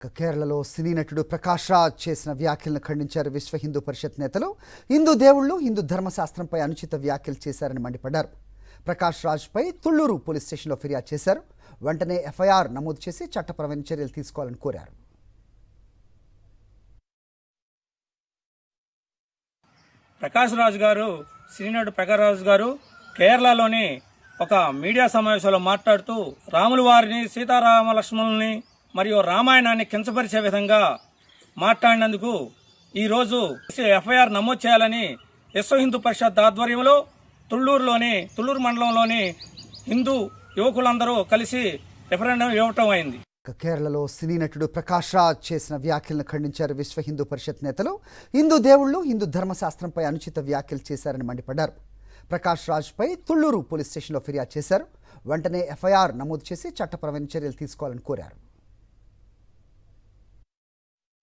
కేరళలో సినీ నటుడు ప్రకాష్ రాజ్ చేసిన వ్యాఖ్యలను ఖండించారు విశ్వ హిందూ పరిషత్ నేతలు. హిందూ దేవుళ్లు హిందూ ధర్మశాస్త్రంపై అనుచిత వ్యాఖ్యలు చేశారని మండిపడ్డారు. ప్రకాష్ రాజ్పై తుళ్లూరు పోలీస్ స్టేషన్లో ఫిర్యాదు చేశారు. వెంటనే ఎఫ్ఐఆర్ నమోదు చేసి చట్టపరమైన చర్యలు తీసుకోవాలని కోరారు. ప్రకాష్ రాజ్ గారు, సినీ నటుడు ప్రకాష్ రాజ్ గారు కేరళలోని ఒక మీడియా సమావేశంలో మాట్లాడుతూ రాముల వారిని, సీతారామ లక్ష్మణుల్ని మరియు రామాయణాన్ని కించపరిచే విధంగా మాట్లాడినందుకు ఈరోజు ఎఫ్ఐఆర్ నమోదు చేయాలని విశ్వ హిందూ పరిషత్ ఆధ్వర్యంలో తుళ్లూరు మండలంలోని హిందూ యువకులందరూ కలిసి రెఫరెండం ఇవ్వటం అయింది. కేరళలో సినీ నటుడు ప్రకాష్ రాజ్ చేసిన వ్యాఖ్యలను ఖండించారు విశ్వ హిందూ పరిషత్ నేతలు. హిందూ దేవుళ్లు హిందూ ధర్మశాస్త్రంపై అనుచిత వ్యాఖ్యలు చేశారని మండిపడ్డారు. ప్రకాష్ రాజ్పై తుళ్లూరు పోలీస్ స్టేషన్లో ఫిర్యాదు చేశారు. వెంటనే ఎఫ్ఐఆర్ నమోదు చేసి చట్టపరమైన చర్యలు తీసుకోవాలని కోరారు.